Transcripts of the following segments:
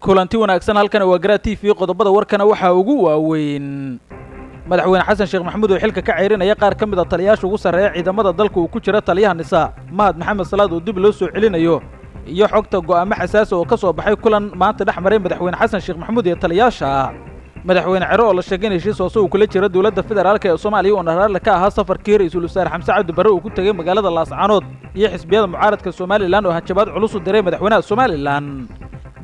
kulanti wanaagsan halkan waa Garaa TV qodobada warkana waxa ugu waaweyn madaxweyne xasan sheekh maxamuud oo xilka ka ceerinaya qaar ka mid ah taliyaasha ugu sareeya ciidamada dalka uu ku jira taliyaha nisa mahad maxamed salaad oo dib loo soo celinayo iyo xogta go'aamo xasaasi oo ka soo baxay kulan maanta dhaxmaray madaxweyne xasan sheekh maxamuud iyo taliyaasha madaxweyne ciro oo la sheegay heshiis oo kula jira dawladda federaalka ee Soomaaliya oo naraar ka ahaa safarkii ra'iisul wasaare Xamse Cabdi Barre uu ku tagay magaalada Laascaanood iyo xisbiyada mucaaradka Soomaaliland oo hanjabaad culus u diray madaxweynaha Soomaaliland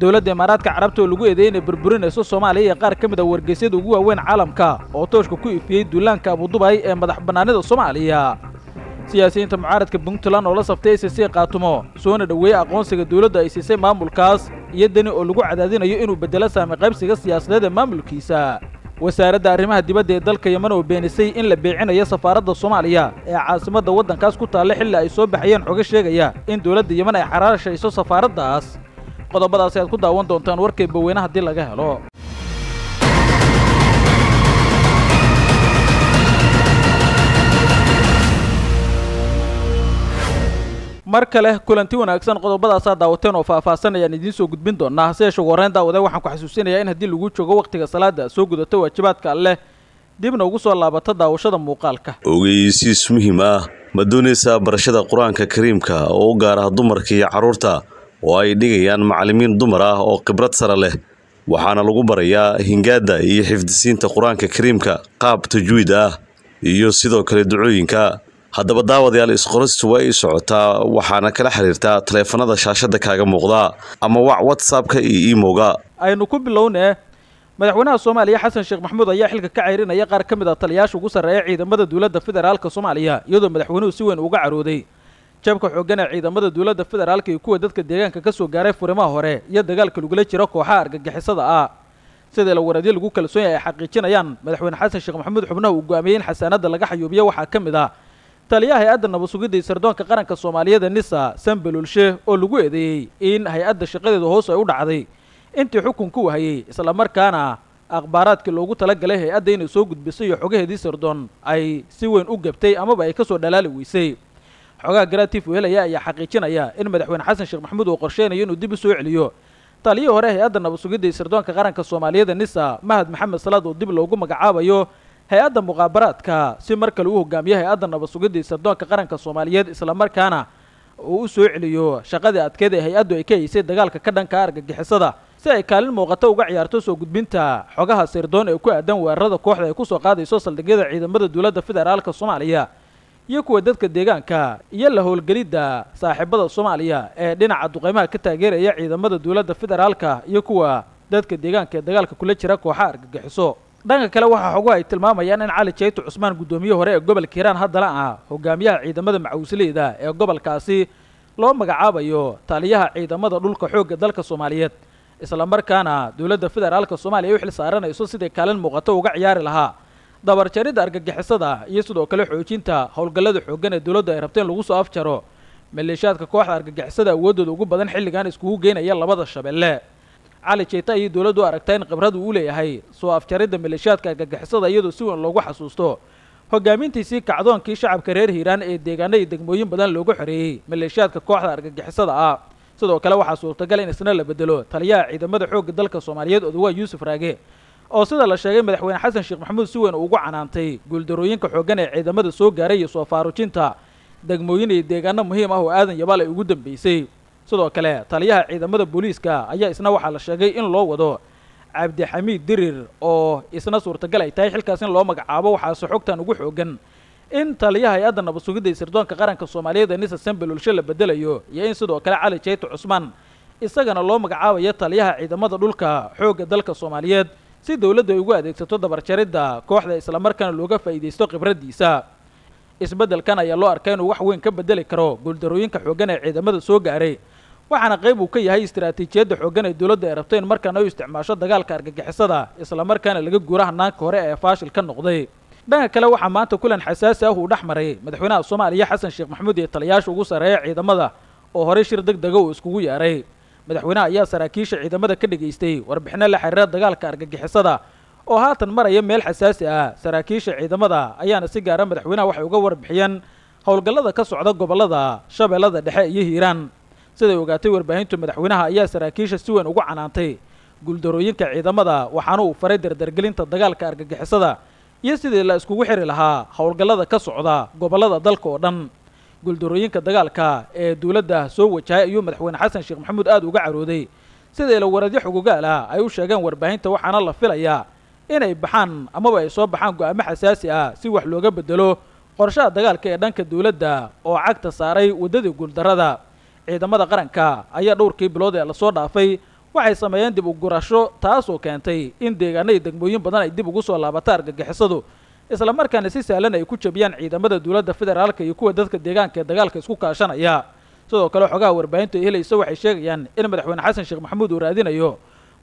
dawladda Imaaraadka Carabta oo lagu eedeeyay burburinayso Soomaaliya qaar ka mid ah wargeysyada ugu waaweyn caalamka oo tooshka ku ifiyay duulaanka Abu Dubai ee madax banaanida Soomaaliya siyaasiyiinta mucaaradka Puntland oo la saftay ICC qaatumo soona dhaweeyay aqoonsiga dawladda ay siisay maamulkaas iyo dani oo lagu cadaadinayo inuu bedelo saami qaybsiga siyaasadeed ee maamulkiisa wasaaradda arrimaha dibadda ee dalka Yemen oo beenisay in la beecinayo safaaradda Soomaaliya ee caasimadda waddankaas ku taal xilli ay soo baxayeen xoga sheegaya in dawladda Yemen ay xaraashayso safaaraddaas qodobadaas aad ku daawan doontaan warkay baweynaha hadii laga helo markale kulanti wanaagsan qodobadaas aad daawateen oo faahfaahinayaan idin soo gudbin doonaa hase wareen daawada waxaan ku xasuusinayaa in hadii lagu joogo waqtiga salaada soo gudato waajibaadka alle dibna ugu soo laabato daawashada muuqaalka ogeysiis muhiim ah ma doonaysaa barashada quraanka kariimka oo u gaar ah dumarka iyo carruurta oo ay dhigayaan macallimiin dumar ah oo khibrad sare leh waxaana lagu barayaa hingaada iyo xifdisiinta quraanka kariimka qaab tajwiid ah iyo sidoo kale ducooyinka haddaba daawadayaal isqoristu way socotaa waxaana kala xiriirtaa taleefanada shaashada kaaga muuqda ama WhatsApp-ka iyo email-ga aynu ku bilownaa madaxweynaha Soomaaliya Xasan Sheekh Maxamuud ayaa xilka ka ceerinaya qaar ka mid ah taliyaasha ugu sareeya ciidamada dawladda federaalka Soomaaliya iyadoo madaxweynuhu si weyn uga carooday jabka xooggan ee ciidamada dawladda federaalka iyo kuwa dadka deegaanka ka soo gaaray furimaha hore iyo dagaalka lagula jiro kooxaha argagixisada ah sida la waradiyay lagu kalsoon yahay xaqiijinayaan madaxweyne Xasan Sheekh Maxamuud xubnaha uu go'aamiyay in xasaanada laga xayuubiyo waxa ka mid ah taliyaha hay'adda nabad sugidda sirdoonka qaranka Soomaaliyeed Nisa Sanbalulshe oo lagu eedeeyay in hay'adda shaqadeedu hoos ay u dhacday intii xukunku hayay isla markaana akhbaaraadkii loogu talagalay hay'adda inay soo gudbisay iyo xogaheedii sirdoon ay si weyn u gabtay amaba ay ka soo dhalaali weysay xogaha Garaa TV helaya ayaa xaqiijinaya in madaxweyne Xasan Sheekh Maxamuud uu qorsheynayo inuu dib u soo celiyo taliyihii hore hay'adda nabad sugidda sirdoonka qaranka Soomaaliyeed Nisa Mahad Maxamed Salaad oo dib loogu magacaabayo hay'adda muqaabaraadka si marka uu hogaamiyo hay'adda nabad sugidda sirdoonka qaranka Soomaaliyeed isla markaana uu u soo celiyo shaqada adkeed ee hay'addu ay ka haysay dagaalka ka dhanka argagixisada si ay kaalin muuqato uga ciyaarto soo gudbinta xogaha sirdoon ee ku aadan weerarada kooxda ay ku soo qaadayso saldhigyada ciidamada dawladda federaalka Soomaaliya iyo kuwa dadka deegaanka iyo la howlgelida saaxiibada Soomaaliya ee dhinaca duqeymaha ka taageeraya ciidamada dawladda federaalka iyo kuwa dadka deegaanka ee dagaalka kula jira kooxaha argagixiso dhanka kale waxa xogo ay tilmaamayaan in Cali Jeyto Cusmaan gudoomiye hore ee gobolka Hiiraan haddana ah hogaamiyaha ciidamada macawisleyda ee gobolkaasi loo magacaabayo taliyaha ciidamada dhulka xoogga dalka Soomaaliyeed isla markaana dawladda federaalka Soomaaliya ay xil saaranayso sidii kaalin muuqato uga ciyaari lahaa dabar jarid argagixisada iyo sidoo kale xoojinta howlgallada xooggan ee dawladda ay rabteen lagu soo afjaro maleeshiyaadka kooxda argagixisada awoodooda ugu badan xilligan iskugu geynaya labada shabeelle Cali Jeyto iyo dawladdu aragtay in khibrad uu leeyahay soo afjaridda maleeshiyaadka argagixisada iyadoo si weyn loogu xasuusto hogaamintiisii kacdoonkii shacabka reer Hiiraan ee deegaanada iyo degmooyin badan loogu xoreeyay maleeshiyaadka kooxda argagixisada ah sidoo kale waxaa suurtagal in isna la bedelo taliyaha ciidamada xoogga dalka Soomaaliyeed Odawa Yuusuf Raage oo sida la sheegay madaxweyne Xasan Sheekh Maxamuud si weyn ugu canaantay guuldarooyinka xooggan ee ciidamada soo gaaray iyo soo faarujinta degmooyin iyo deegaano muhiim ah oo aadan yabaal ay ugu dambeysay sidoo kale taliyaha ciidamada booliiska ayaa isna waxa la sheegay in loo wado Cabdi Xamiid Dirir oo isna suurtagal ay tahay xilkaas in loo magacaabo waxa xogtan ugu xooggan in taliyaha hay'adda nabad sugidda sirdoonka qaranka Soomaaliyeed Nisa Sanbalulshe la bedelayo iyo in sidoo kale Cali Jeyto Cusmaan isagana loo magacaabayo taliyaha ciidamada dhulka xoogga dalka Soomaaliyeed si dawladdu ay ugu adeegsato dabar jaridda kooxda isla markaana looga faa'iideysto khibradiisa isbeddelkan ayaa loo arkay inuu wax weyn ka bedeli karo guuldarooyinka xooggan ee ciidamada soo gaaray waxaana qayb uu ka yahay istiraatiijiyadda xooggan ee dawladda ay rabtay in markaan ay isticmaasho dagaalka argagixisada isla markaana laga guuro hanaanka hore ee faashil ka noqday dhanka kale waxaa maanta kulan xasaasi ah uu dhaxmaray madaxweynaha Soomaaliya Xasan Sheekh Maxamuud iyo taliyaasha ugu sareeya ciidamada oo hore shir degdeg ah uu iskugu yaaray madaxweynaha ayaa saraakiisha ciidamada ka dhageystay warbixino la xiriira dagaalka argagixisada oo haatan maraya meel xasaasi ah saraakiisha ciidamada ayaana si gaar ah madaxweynaha waxay uga warbixiyeen howlgallada ka socda gobolada Shabeellada Dhexe iyo Hiiraan siday ogaatay warbaahinta madaxweynaha ayaa saraakiisha si weyn ugu canaantay guuldarooyinka ciidamada waxaana uu faray dardargelinta dagaalka argagixisada iyo sidii la iskugu xiri lahaa howlgallada ka socda gobollada dalka oo dhan. guuldarooyinka dagaalka ee dowladda soo wajahay ayuu madaxweyne xasan sheekh maxamuud aad uga carooday sida ilawaradyo xugugaal ah ay u sheegeen warbaahinta, waxaana la filayaa inay baxaan amaba ay soo baxaan go'aamo xasaasi ah si wax looga bedelo qorshaha dagaalka ee dhanka dowladda oo cagta saaray waddadii guuldarrada. ciidamada qaranka ayaa dhowrkii bilood ee lasoo dhaafay waxay sameeyeen dib u gurasho taasoo keentay in deegaano iyo degmooyin badan ay dib ugu soo laabata argagixisadu, isla markaana si sahlan ay ku jabiyaan ciidamada dowladda federaalka iyo kuwa dadka deegaanka ee dagaalka isku kaashanaya. sidoo kale xogaha warbaahintu ay helaysa waxay sheegayaan in madaxweyne xasan sheekh maxamuud uu raadinayo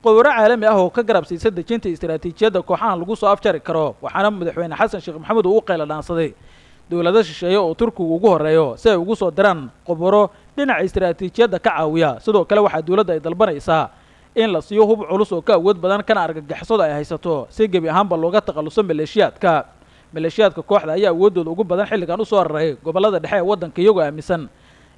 qowro caalami ah oo ka garab siisa dejinta istiraatiijiyadda kooxahan lagu soo afjari karo, waxaana madaxweyne xasan sheekh maxamuud uu u qayla dhaansaday dowlado shisheeye oo turkigu ugu horeeyo si ay ugu soo diraan qoboro dhinaca istiraatiijiyadda ka caawiya. sidoo kale waxaa dowladda ay dalbanaysaa in la siiyo hub culus oo ka awood badan kana argagixisada ay haysato si gebi ahaanba looga takhaluso maleeshiyaadka kooxda ayaa awooddooda ugu badan xilligan u soo raray gobollada dhexe ee waddanka, iyagoo aaminsan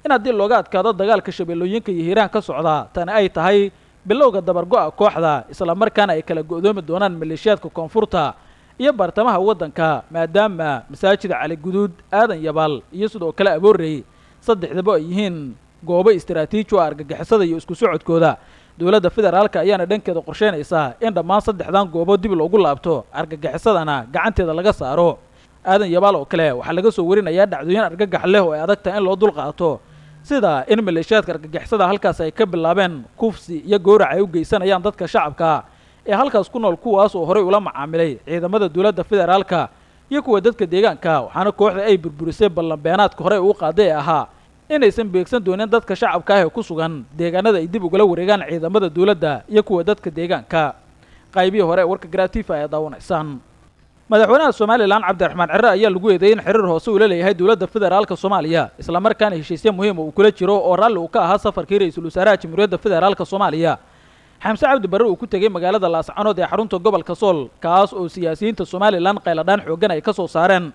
in haddii looga adkaado dagaalka shabeellooyinka iyo hiiraan ka socda tani ay tahay bilowga dabargo'a kooxda, isla markaana ay kala go'doomi doonaan maleeshiyaadka koonfurta iyo bartamaha waddanka, maadaama masaajida cali guduud, aadan yabaal iyo sidoo kale aboorey saddexdaba ay yihiin goobo istiraatiiji oo argagixisada iyo isku socodkooda. dowladda federaalka ayaana dhankeeda qorsheynaysaa in dhammaan saddexdan goobood dib loogu laabto argagixisadana gacanteeda laga saaro. aadan yabaal oo kale waxaa laga soo warinayaa dhacdooyin argagax leh oo ay adag tahay in loo dulqaato, sida in maleeshiyaadka argagixisada halkaas ay ka bilaabeen kufsi iyo gowrac ay u geysanayaan dadka shacabka ee halkaas ku nool, kuwaas oo horey ula macaamilay ciidamada dowladda federaalka iyo kuwa dadka deegaanka, waxaana kooxda ay burburisay ballanbeenaadka horey uu qaaday ee ahaa inaysan beegsan doonin dadka shacabka ah ee ku sugan deegaanada ay dib ugala wareegaan ciidamada dowladda iyo kuwa dadka deegaanka. qaybihii hore ee warka gratifa ayaa daawanaysaan. madaxweynaha somalilan cabdiraxmaan cere ayaa lagu eedeeyey in xiriir hoose uu la leeyahay dowladda federaalka soomaaliya, isla markaana heshiisyo muhiima uu kula jiro oo raalli uu ka ahaa safarkii ra-iisul wasaaraha jamhuuriyadda federaalka soomaaliya xamse cabdi barre uu ku tegey magaalada laascanood ee xarunta gobolka sool, kaas oo siyaasiyiinta somalilan qayladhaan xooggan ay ka soo saareen.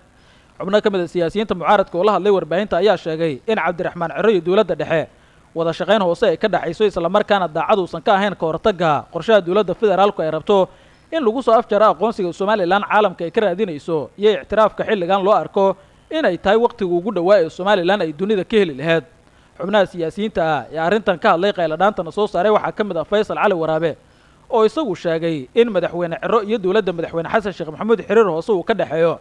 xubno ka mid a siyaasiyiinta mucaaradka oo la hadlay warbaahinta ayaa sheegay in cabdiraxmaan cere iyo dowladda dhexe wada shaqayn hoose ay ka dhexayso, isla markaana daacad uusan ka ahayn ka hortagga qorshaha dowladda federaalku ay rabto in lagu soo afjaro aqoonsiga somalilan caalamka ay ka raadinayso iyo ictiraafka xilligan loo arko inay tahay wakhtiga ugu dhowaa ee somalilan ay dunida ka heli lahayd. xubnaha siyaasiyiinta ah ee arrintan ka hadlay qayladhaantana soo saaray waxaa ka mid ah faysal cali waraabe oo isagu sheegay in madaxweyne cero iyo dowladda madaxweyne xasan sheekh maxamuud xiriir hoose uu ka dhexeeyo,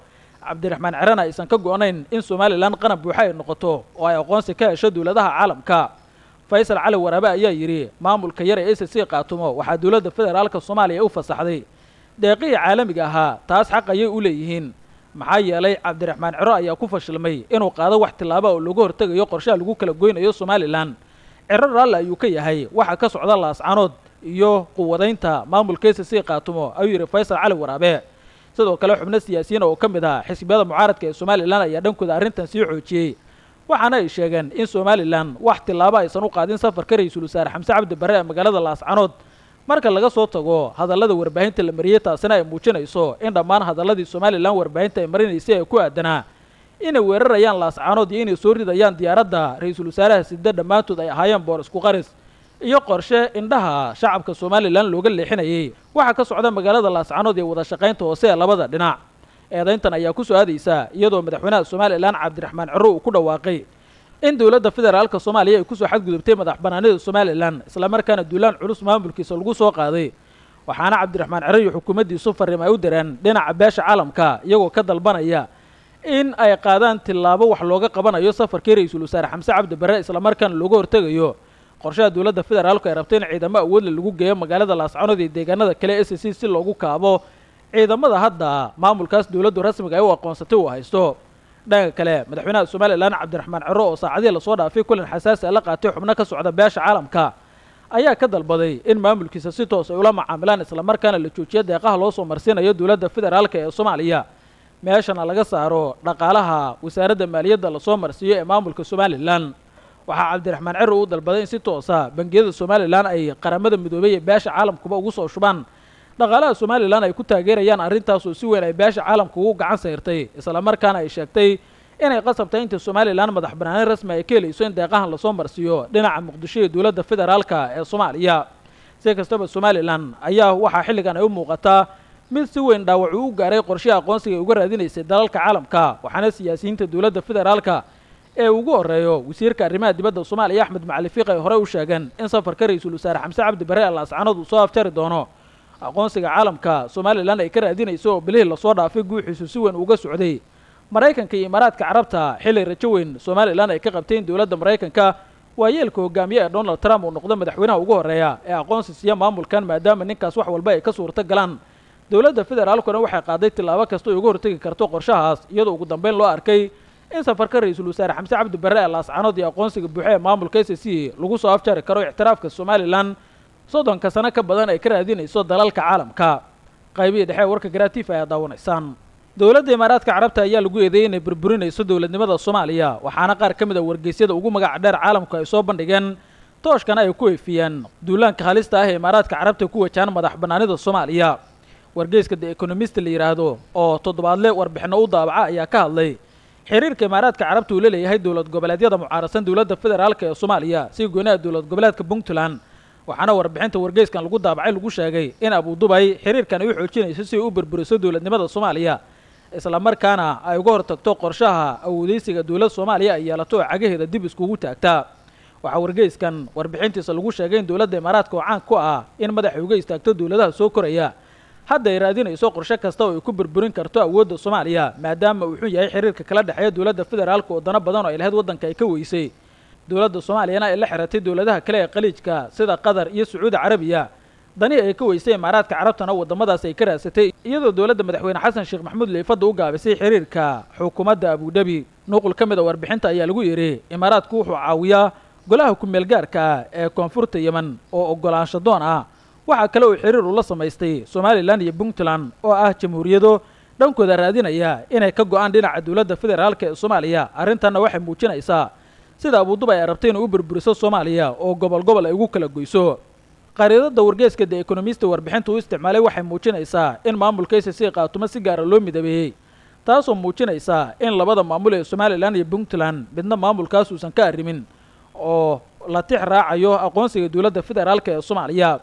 cabdiraxmaan cerena aysan ka go'nayn in somalilan qaran buuxa ay noqoto oo ay aqoonsi ka hesho dowladaha caalamka. faysal cali waraabe ayaa yidhi maamulka yar ee SSC qaatumo waxaa dowladda federaalka soomaaliya u fasaxday deeqihii caalamiga ahaa, taas xaq ayay u leeyihiin. maxaa yeelay cabdiraxmaan cero ayaa ku fashilmay inuu qaado wax tillaaba oo looga hortegayo qorshaha lagu kala goynayo somalilan. cero raalli ayuu ka yahay waxa ka socda laascanood iyo quwadaynta maamulka SSC qaatumo, ayuu yidhi faysal cali waraabe. sidoo kale xubno siyaasiyiin oo ka mid ah xisbiyada mucaaradka ee somalilan ayaa dhankooda arrintan sii xoojiyey, waxaana ay sheegeen in somalilan wax tillaabo aysan u qaadin safarka ra-iisul wasaare xamse cabdi barre ee magaalada laascanood marka laga soo tago hadallada warbaahinta la mariyey, taasina ay muujinayso in dhammaan hadalladii somalilan warbaahinta ay marinaysay ee ku aadanaa inay weerarayaan laascanood iyo inay soo ridayaan diyaaradda ra-iisul wasaaraha sida dhammaantood ay ahaayeen boor isku qaris iyo qorshe indhaha shacabka somalilan looga leexinayay waxaa ka socda magaalada laascanood ee wada shaqaynta hoose ee labada dhinac. eedayntan ayaa ku soo aadaysa iyadoo madaxweynaha somalilan cabdiraxmaan cero uu ku dhawaaqay in dowladda federaalka soomaaliya ay kusoo xadgudubtay madax banaanida somalilan, isla markaana duulaan culus maamulkiisa lagu soo qaaday. waxaana cabdiraxmaan cere iyo xukuumaddiisu fariim ay u direen dhinaca beesha caalamka iyagoo ka dalbanaya in ay qaadaan tillaabo wax looga qabanayo safarkii ra-iisul wasaare xamse cabdi barre, isla markaana looga hortegayo qorshaha dowladda federaalku ay rabtay in ciidamo awoodle lagu geeyo magaalada laascanood iyo deegaanada kale SSC si loogu kaabo ciidamada hadda maamulkaas dowladdu rasmiga ay u aqoonsatay uu haysto. dhanka kale madaxweynaha somalilan cabdiraxmaan cero oo saacadihii lasoo dhaafay kulan xasaasi a la qaatay xubno ka socda beesha caalamka ayaa ka dalbaday in maamulkiisa si toos ay ula macaamilaan, isla markaana la joojiyo deeqaha loo soo marsiinayo dowladda federaalka ee soomaaliya, meeshana laga saaro dhaqaalaha wasaaradda maaliyadda lasoo marsiiyo ee maamulka somalilan. waxaa cabdiraxmaan cero u dalbaday in si toosa bangiyada somalilan ay qaramada midoobay ee beesha caalamkuba ugu soo shubaan dhaqaalaha somalilan ay ku taageerayaan arrintaasoo si weyn ay beesha caalamka ugu gacan sayrtay, isla markaana ay sheegtay inay qasabtay inta somalilan madax banaanin rasmi ay ka helayso in deeqahan lasoo marsiiyo dhinaca muqdisho iyo dowladda federaalka ee soomaaliya. si kastaba Somaliland ayaa waxaa xilligan ay u muuqataa mid si weyn dhaawac u gaaray qorshaha aqoonsiga uga raadinaysay dalalka caalamka waxaana siyaasiyiinta dowladda federaalka ee ugu horeeyo wasiirka arrimaha dibadda Soomaaliya Axmed Macali Fiiq ay hore u sheegeen in safarka ra'iisul wasaare Xamse Cabdi Barre Al Ascaanood uu soo aftari doono aqoonsiga caalamka Somaliland ay ka raadinayso oo bilihii la soo dhaafay guuxiisu si weyn uga socday Mareykanka iyo Imaaraadka Carabta xilli rajo weyn Somaliland ay ka qabteen dowladda Mareykanka waayeelka hogaamiye Donald Trump uu noqdo madaxweynaha ugu horeeya ee aqoonsiga maamulkan maadaama ninkaas wax walba ay ka suurta galaan dowladda federaalkuna waxay qaaday tilaabo kasta oo uga hortagi karto qorshahaas iyadoo ugu dambeyn loo arkay in safarka ra'iisul wasaare Xamse Cabdi Barre Al Ascaanood iyo aqoonsiga buuxa ee maamulka SSC lagu soo afjari karo ictiraafka Somaliland soddonka sano ka badan ay ka raadinayso dalalka caalamka qaybihii dhexe warka Garaatiif ayaa daawanaysaan dowladda Imaaraadka Carabta ayaa lagu eedeeyay inay burburinayso dowladnimada Soomaaliya waxaana qaar ka mid ah wargeysyada ugu magac dheer caalamka ay soo bandhigeen tooshkana ay ku eefiyeen duulaanka halista ah ee Imaaraadka Carabta ku wajahan madax bannaanida Soomaaliya wargeyska The Economist la yiraahdo oo toddobaadle warbixino u daabaca ayaa ka hadlay xiriirka Imaaraadka Carabta uu leeyahay dowlad goboleedyada mucaarasan dowladda federaalka ee Soomaaliya si go'aanka dowlad goboleedka Puntland waxaana warbixinta wargeyskan lagu daabacay lagu sheegay in Abu Dhabi xiriirkan ay u xoojinayso si uu u burburiso dowladnimada Soomaaliya isla markaana ay uga hortagto qorshaha awoodeysiga dowladda Soomaaliya ay yeelato cagaheeda dib iskugu taagta waxa wargeyskan warbixintiisa lagu sheegay in dowladda Imaaraadka oo caan ku ah in madax uga istaagto dowladaha soo koraya hadda ay raadinayso qorshe kasta oo ay ku burburin karto awoodda Soomaaliya maadaama uu yahay xiriirka kala dhaxeeya dowladda federaalka oo dana badan oo ay lahayd waddanka ay ka weysay dowladda Soomaaliyana ay la xiratay dowladaha kale ee qaliijka sida Qatar iyo Sacuudi Carabiya dani ay ka weysay Imaaraadka Carabtana wadamadaas ay ka raasatay iyadoo dowladda madaxweyne Xasan Sheekh Maxamuud leefada u gaabisay xiriirka xukuumadda Abu Dhabi nuqul ka mid ah warbixinta ayaa lagu yiri Imaaraadku wuxuu caawiyaa golaha ku meel gaarka ee koonfurta Yemen oo ogolaansho doon ah waxa kale oo xiriir ula samaystay Somaliland iyo Puntland oo ah jamhuuriyado dhankooda raadinaya inay ka go'aan dhinaca dowladda federaalka ee Soomaaliya arrintan waxay muujinaysaa sida Abu Dhabi ay rabtay inuu burburiso Soomaaliya oo gobol ay ugu kala goyso qariidada wargeyska The Economist warbixintu u isticmaalay waxay muujinaysaa in maamulka SSC qaatumo si gaar ah loo midabeeyay taasoo muujinaysa in labada maamul ee Somaliland iyo Puntland midna maamulkaas uusan ka arrimin oo la tix raacayo aqoonsiga dowladda federaalka ee Soomaaliya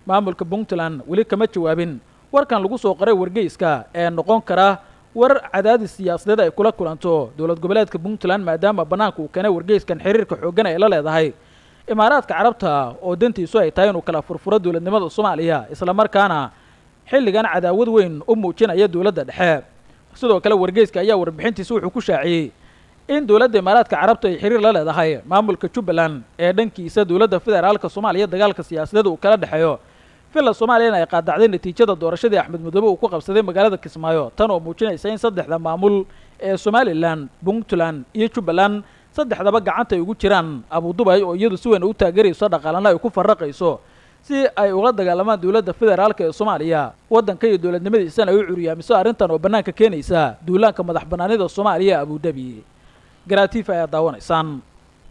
maamulka Puntland weli kama jawaabin warkan lagu soo qoray wargeyska ee noqon kara war cadaadis siyaasadeed ay kula kulanto dowlad goboleedka Puntland maadaama banaanka uu keenay wargeyskan xiriirka xooggan ay la leedahay Imaaraadka Carabta oo dantiisu ay tahay inuu kala furfuro dowladnimada Soomaaliya isla markaana xilligan cadaawad weyn u muujinaya dowladda dhexe sidoo kale wargeyska ayaa warbixintiisa wuxuu ku shaaciyay in dowladda Imaaraadka Carabta ay xiriir la leedahay maamulka Jubbaland ee dhankiisa dowladda federaalka Soomaaliya dagaalka siyaasadeed uu kala dhaxeeyo filla Soomaaliya ay qaadacday natiijada doorashadii Axmed Madoobe uu ku qabsaday magaalada Kismaayo tan oo muujinaysa in saddexda maamul ee Somaliland Puntland iyo Jubbaland saddexdaba gacanta ay ugu jiraan Abu Dhabi oo iyadu si weyn u taageerayso dhaqaalana ay ku faraqayso si ay uga dagaalamaan dowladda federaalka ee Soomaaliya waddanka iyo dowladnimadiisa ay u curiyaamiso arrintan oo banaanka keenaysa duulaanka madax bannaanida Soomaaliya Abu Dhabi Garaatiif ayaa daawanaysaan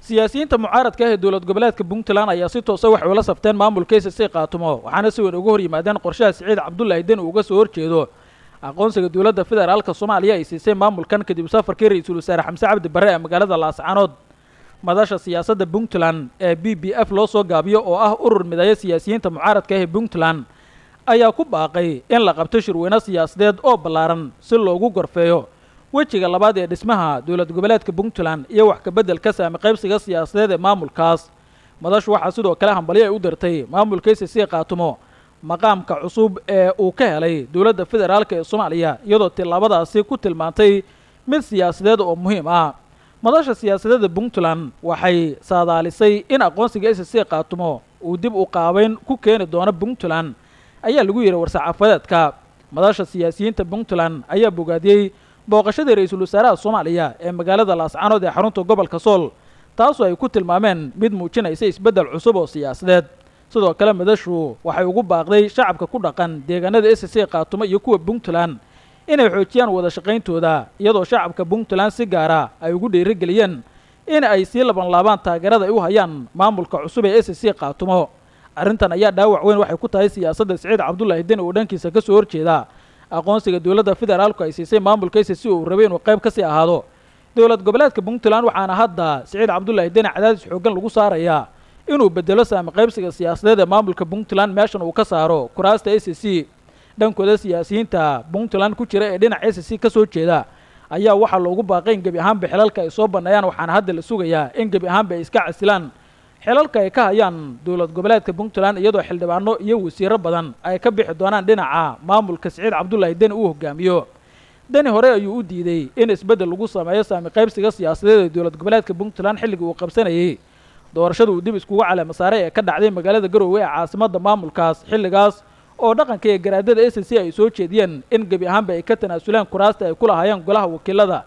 siyaasiyiinta mucaaradka ah ee dowlad goboleedka Puntland ayaa si toos ah wax ula safteen maamulka SSC qaatumo waxaana si weyn uga hor yimaadeen qorshaha Siciid Cabdullaahi Den uu uga soo horjeedo aqoonsiga dowladda federaalka Soomaaliya ay siisay maamulkan kadib safarkii ra'iisul wasaare Xamse Cabdi Barre ee magaalada Laascaanood madasha siyaasadda Puntland ee BBF loo soo gaabiyo oo ah urur mideeya siyaasiyiinta mucaaradka ah ee Puntland ayaa ku baaqay in la qabto shirweyne siyaasadeed oo ballaaran si loogu gorfeeyo wejiga labaad ee dhismaha dowlad goboleedka Puntland iyo wax ka beddelka saami qaybsiga siyaasadeed ee maamulkaas madashu waxaa sidoo kale hambalyo ay u dirtay maamulka SSC qaatumo maqaamka cusub ee uu ka helay dowladda federaalka ee Soomaaliya iyadoo tilaabadaasi ku tilmaantay mid siyaasadeed oo muhiim ah madasha siyaasadeed Puntland waxay saadaalisay in aqoonsiga SSC qaatumo uu dib u qaabeyn ku keeni doono Puntland ayaa lagu yiri war-saxaafadeedka madasha siyaasiyiinta Puntland ayaa bogaadiyay booqashada ra'iisul wasaaraha Soomaaliya ee magaalada Laascaanood ee xarunta gobolka Sool taasoo ay ku tilmaameen mid muujinaysa isbeddel cusub oo siyaasadeed sidoo kale madashu waxay ugu baaqday shacabka ku dhaqan deegaanada SSC qaatumo iyo kuwa Puntland inay xoojiyaan wada shaqayntooda iyadoo shacabka Puntland si gaar ah ay ugu dhiirigeliyeen in ay sii laban taageerada ay u hayaan maamulka cusub ee SSC qaatumo arrintan ayaa dhaawac weyn waxay ku tahay siyaasadda Siciid Cabdullaahi Den oo dhankiisa ka soo horjeeda aqoonsiga dowladda federaalku ay siisay maamulka SSC uu rabay inuu qayb ka sii ahaado dowlad goboleedka Puntland waxaana hadda Siciid Cabdullaahi Den cadaadis xooggan lagu saarayaa inuu bedelo saami qaybsiga siyaasadeed ee maamulka Puntland meeshan uu ka saaro kuraasta SSC. dhankooda siyaasiyiinta Puntland ku jira ee dhinaca SSC ka soo jeeda ayaa waxa loogu baaqay in gabi ahaanba xilalka ay soo banayaan, waxaana hadda la sugayaa in gabi ahaanba ay iska casilaan xilalka ay ka hayaan dowlad goboleedka Puntland, iyadoo xildhibaano iyo wasiiro badan ay ka bixi doonaan dhinaca maamulka Siciid Cabdullaahi Deni uu hogaamiyo. Deni hore ayuu u diiday in isbedel lagu sameeyo saami qaybsiga siyaasadeed ee dowlad goboleedka Puntland xilligii uu qabsanayay doorashada uu dib iskugu caleema saaray ee ka dhacday magaalada Garowe ee caasimadda maamulkaas, xilligaas oo dhaqanka iyo garaadada SSC ay soo jeediyeen in gabi ahaanba ay ka tanaasulaan kuraasta ay ku lahaayeen golaha wakiilada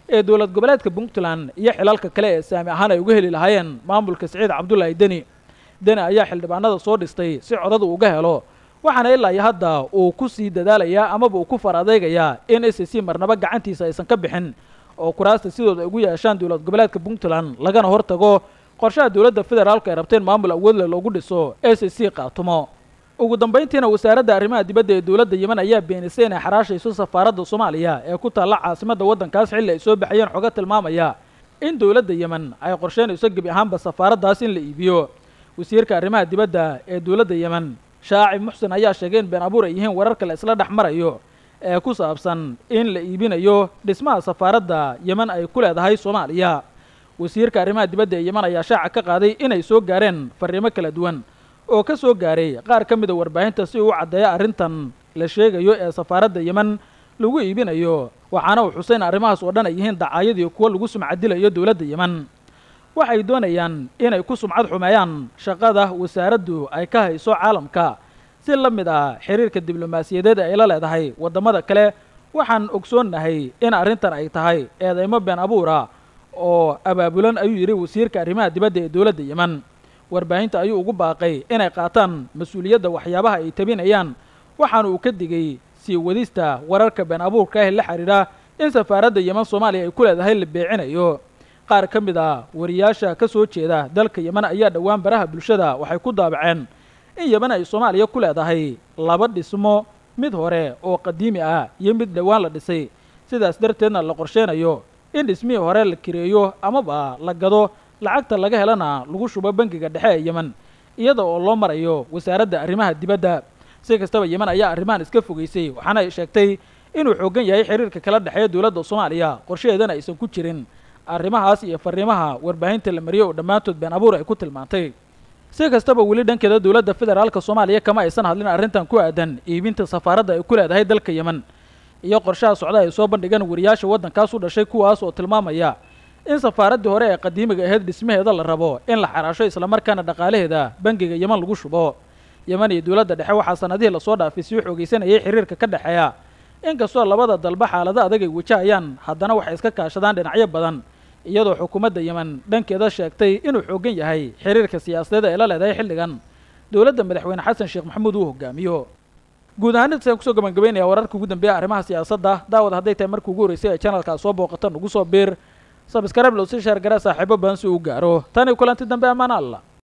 ee dowlad goboleedka Puntland iyo xilalka kale ee saami ahaan ay uga heli lahaayeen maamulka Siciid Cabdullaahi Deni. Deni ayaa xildhibaanada soo dhistay si codad uga helo, waxaana ilaa iyo hadda uu ku sii dadaalayaa amaba uu ku faradeegayaa in SSC marnaba gacantiisa aysan ka bixin oo kuraasta sidooda ay ugu yeeshaan dowlad goboleedka Puntland, lagana hortago qorshaha dowladda federaalka ay rabteen maamul awood leh loogu dhiso SSC qaatumo. ugu dambeyntiina wasaaradda arrimaha dibadda ee dowladda Yemen ayaa beenisay inay xaraashayso safaaradda Soomaaliya ee ku taalla caasimadda waddankaas xilli ay soo baxayeen xogo tilmaamaya in dowladda Yemen ay qorsheynayso gabi ahaanba safaaraddaas in la iibiyo. wasiirka arrimaha dibadda ee dowladda Yemen Shaaci Muxsin ayaa sheegay in been abuur ay yihiin wararka la isla dhex marayo ee ku saabsan in la iibinayo dhismaha safaaradda Yemen ay ku leedahay Soomaaliya. wasiirka arrimaha dibadda ee Yemen ayaa shaaca ka qaaday inay soo gaareen fariimo kala duwan oo ka soo gaaray qaar ka mid ah warbaahinta si uu caddeeyo arrintan la sheegayo ee safaaradda Yemen lagu iibinayo, waxaana uu xuseen arrimahaas oo dhan ay yihiin dacaayadii kuwa lagu sumcadilayo dowladda Yemen. waxay doonayaan inay ku sumcad xumeeyaan shaqada wasaaraddu ay ka hayso caalamka si la mid ah xiriirka diblomaasiyadeed ay la leedahay wadamada kale. waxaan ogsoonnahay in arrintan ay tahay eedeymo been abuura oo abaabulan, ayuu yidhi wasiirka arrimaha dibadda ee dowladda Yemen. warbaahinta ayuu ugu baaqay inay qaataan mas-uuliyadda waxyaabaha ay tabinayaan, waxaana uu ka digay sii wadista wararka been abuurka ah la xiriira in safaaradda Yemen Soomaaliya ay ku leedahay la beecinayo. qaar ka mid ah wariyaasha ka soo jeeda dalka Yemen ayaa dhowaan baraha bulshada waxay ku daabaceen in Yemen ay Soomaaliya ku leedahay 2 dhismo, mid hore oo qadiimi ah iyo mid dhowaan la dhisay, sidaas darteedna la qorsheynayo in dhismihii hore la kireeyo amaba la gado, lacagta laga helana lagu shubo bangiga dhexe ee Yemen iyada oo loo marayo wasaaradda arrimaha dibadda. si kastaba Yemen ayaa arrimahan iska fogeysay, waxaana ay sheegtay inuu xoogan yahay xiriirka kala dhexeeya dowladda Soomaaliya, qorshaheedana aysan ku jirin arrimahaas iyo fariimaha warbaahinta la mariyo oo dhammaantood been abuur ay ku tilmaantay. si kastaba weli dhankeeda dowladda federaalka Soomaaliya kama aysan hadlin arrintan ku aadan iibinta safaaradda ay ku leedahay dalka Yemen iyo qorshaha socda ay soo bandhigeen wariyaasha waddankaas u dhashay, kuwaas oo tilmaamaya in safaaraddii hore ee qadiimiga ahayd dhismaheeda la rabo in la xaraasho islamarkaana dhaqaalaheeda bangiga Yemen lagu shubo. Yemen iyo dowladda dhexe waxaa sanadihii lasoo dhaafay sii xoogaysanayay xiriirka ka dhexeeya, inkastoo labada dalba xaalado adag ay wajahayaan, haddana waxay iska kaashadaan dhinacyo badan, iyadoo xukuumadda Yemen dhankeeda sheegtay inuu xoogan yahay xiriirka siyaasadeed ee la leedahay xilligan dowladda madaxweyne Xasan Sheekh Maxamuud uu hogaamiyo. guud ahaan intaas ku soo gabagabeynaya wararka ugu dambeeya arrimaha siyaasadda. daawad hadday tahay markii ugu horeysay ee channelka soo booqata nagu soo biir, subscribe loo sii share garaa saaxiibo badan si uu gaaro. tani kulanti dambe amaan Allah.